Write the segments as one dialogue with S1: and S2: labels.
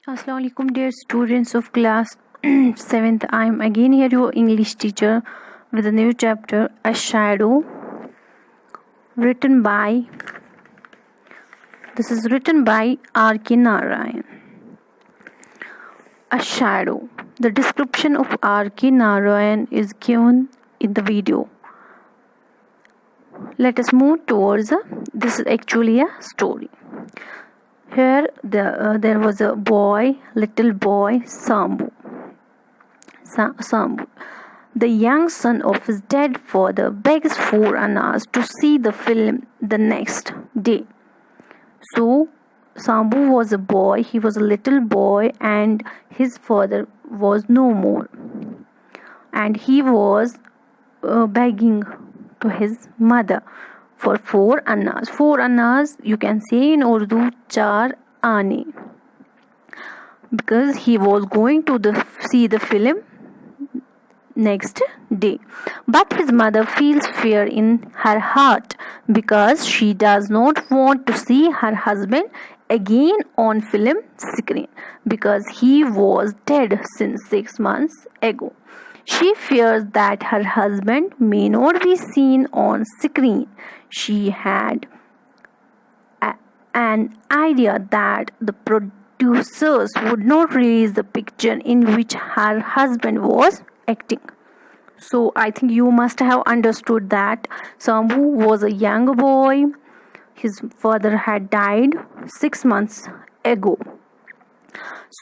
S1: Assalamu alaikum dear students of class 7th. I am again here your English teacher with a new chapter, A Shadow, written by R.K. Narayan. A Shadow. The description of R.K. Narayan is given in the video. Let us move towards this is actually a story. Here there was a little boy, Sambu. The young son of his dead father begs for Anas to see the film the next day. So Sambu was a boy, he was a little boy, and his father was no more. And he was begging to his mother for 4 Anas. 4 Anas, you can say in Urdu, 4 Ane. Because he was going to see the film next day. But his mother feels fear in her heart because she does not want to see her husband again on film screen because he was dead since 6 months ago. She fears that her husband may not be seen on screen. She had an idea that the producers would not release the picture in which her husband was acting. So I think you must have understood that Sambu was a young boy. His father had died 6 months ago.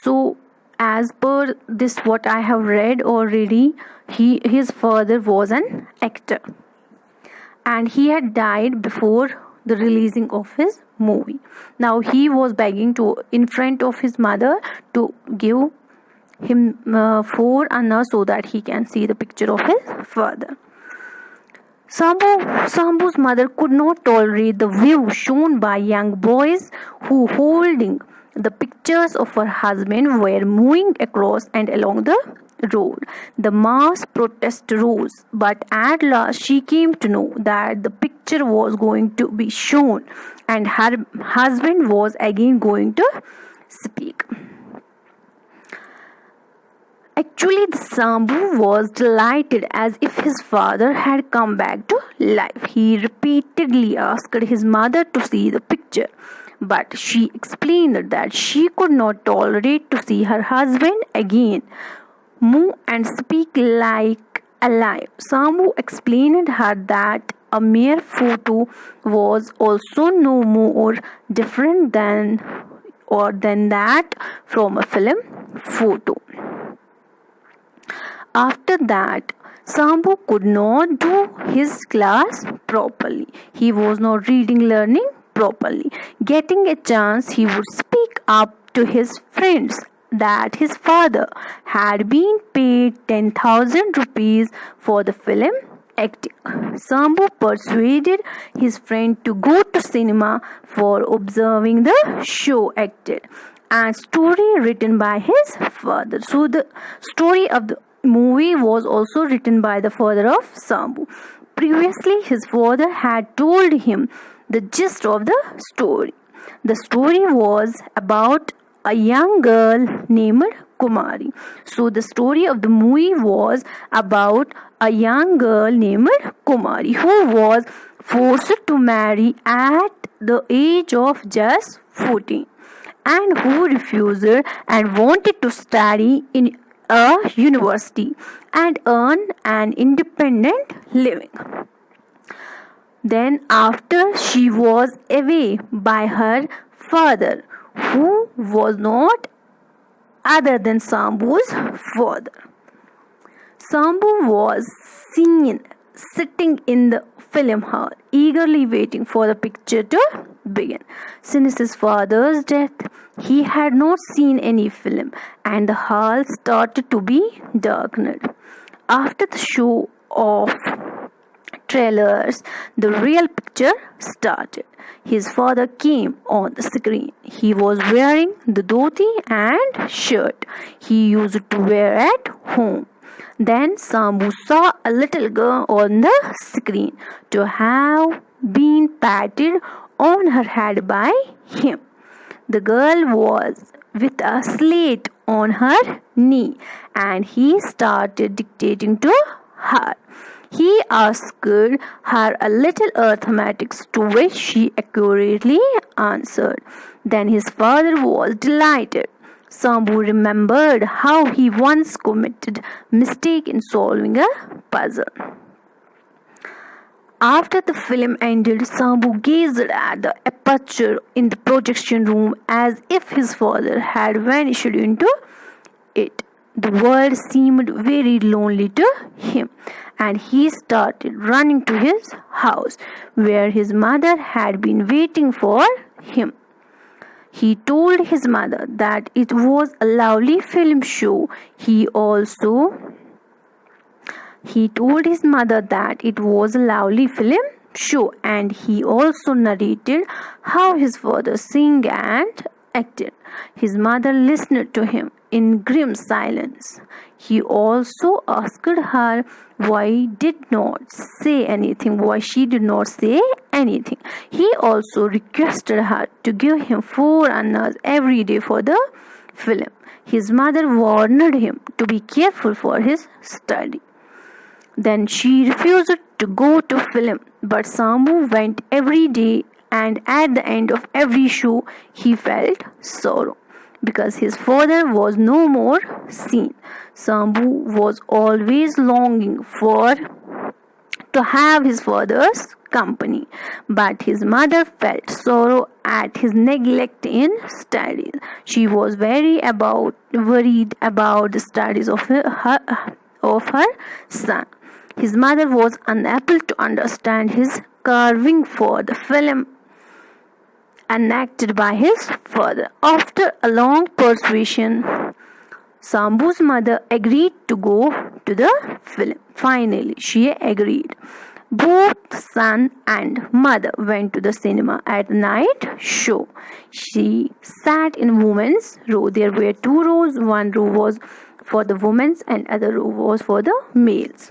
S1: So as per this what I have read already, his father was an actor and he had died before the releasing of his movie. Now he was begging to in front of his mother to give him 4 Anna so that he can see the picture of his father. Sambu's mother could not tolerate the view shown by young boys who, holding the pictures of her husband, were moving across and along the road. The mass protest rose, but at last she came to know that the picture was going to be shown and her husband was again going to speak. Actually, the Sambu was delighted as if his father had come back to life. He repeatedly asked his mother to see the picture, but she explained that she could not tolerate to see her husband again move and speak like alive. Sambu explained her that a mere photo was also no more different than that from a film photo. After that, Sambu could not do his class properly. He was not learning properly. Getting a chance, he would speak up to his friends that his father had been paid 10,000 rupees for the film acting. Sambu persuaded his friend to go to cinema for observing the show acted and story written by his father. So the story of the movie was also written by the father of Sambu. Previously, his father had told him the gist of the story. The story was about a young girl named Kumari. So the story of the movie was about a young girl named Kumari who was forced to marry at the age of just 14 and who refused and wanted to study in a university and earn an independent living. Then, after she was away by her father, who was not other than Sambu's father, Sambu was seen sitting in the film hall, eagerly waiting for the picture to begin. Since his father's death, he had not seen any film, and the hall started to be darkened. After the show of trailers, the real picture started. His father came on the screen. He was wearing the dhoti and shirt he used to wear at home. Then Sambu saw a little girl on the screen to have been patted on her head by him. The girl was with a slate on her knee, and he started dictating to her. He asked her a little arithmetic, to which she accurately answered. Then his father was delighted. Sambu remembered how he once committed mistake in solving a puzzle. After the film ended, Sambu gazed at the aperture in the projection room as if his father had vanished into it. The world seemed very lonely to him, and he started running to his house, where his mother had been waiting for him. He told his mother that it was a lovely film show. He told his mother that it was a lovely film show, and he also narrated how his father sang and acted. His mother listened to him in grim silence. He also asked her why she did not say anything. He also requested her to give him 4 annas every day for the film. His mother warned him to be careful for his study. Then she refused to go to film, but Sambu went every day, and at the end of every show he felt sorrow because his father was no more seen. Sambu was always longing for to have his father's company, but his mother felt sorrow at his neglect in studies. She was worried about the studies of her son. His mother was unable to understand his craving for the film enacted by his father. After a long persuasion, Sambu's mother agreed to go to the film. Finally, she agreed. Both son and mother went to the cinema at the night show. She sat in women's row. There were 2 rows. One row was for the women's and other row was for the males.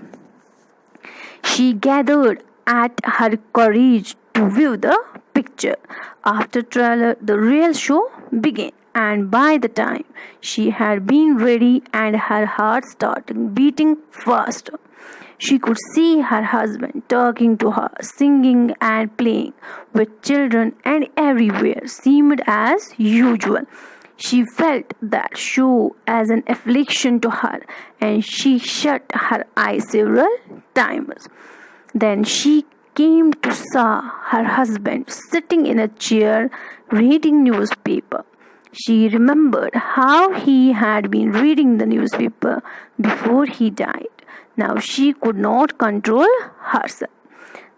S1: She gathered at her courage to view the picture. After trailer, the real show began, and by the time she had been ready and her heart started beating faster, she could see her husband talking to her, singing and playing with children, and everywhere seemed as usual. She felt that show as an affliction to her, and she shut her eyes several times. Then she came to saw her husband sitting in a chair reading newspaper. She remembered how he had been reading the newspaper before he died. Now she could not control herself.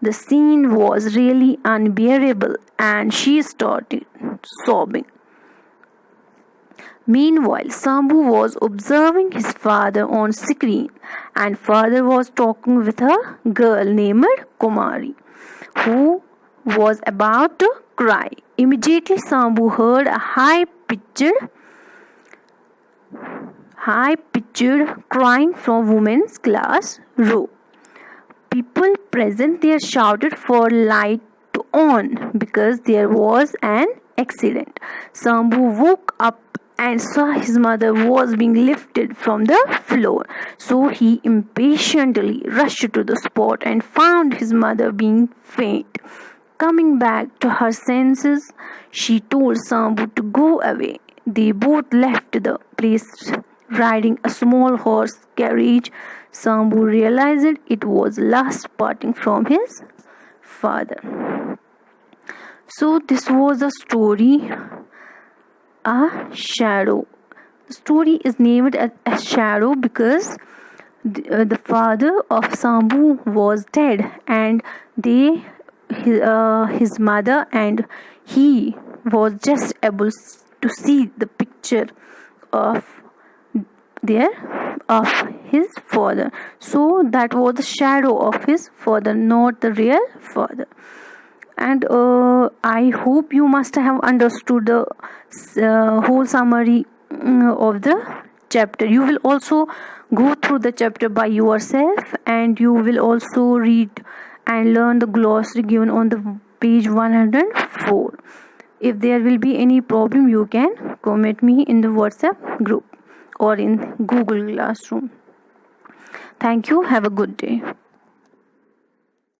S1: The scene was really unbearable, and she started sobbing. Meanwhile, Sambu was observing his father on screen, and father was talking with a girl named Kumari, who was about to cry. Immediately, Sambu heard a high-pitched crying from women's class row. People present there shouted for light to on because there was an accident. Sambu woke up and saw his mother was being lifted from the floor. So he impatiently rushed to the spot and found his mother being faint. Coming back to her senses, she told Sambu to go away. They both left the place riding a small horse carriage. Sambu realized it was last parting from his father. So this was a story, a shadow. The story is named as a shadow because the father of Sambu was dead, and his mother and he was just able to see the picture of of his father. So that was the shadow of his father, not the real father. And I hope you must have understood the whole summary of the chapter. You will also go through the chapter by yourself, and you will also read and learn the glossary given on the page 104. If there will be any problem, you can comment me in the WhatsApp group or in Google Classroom. Thank you. Have a good day.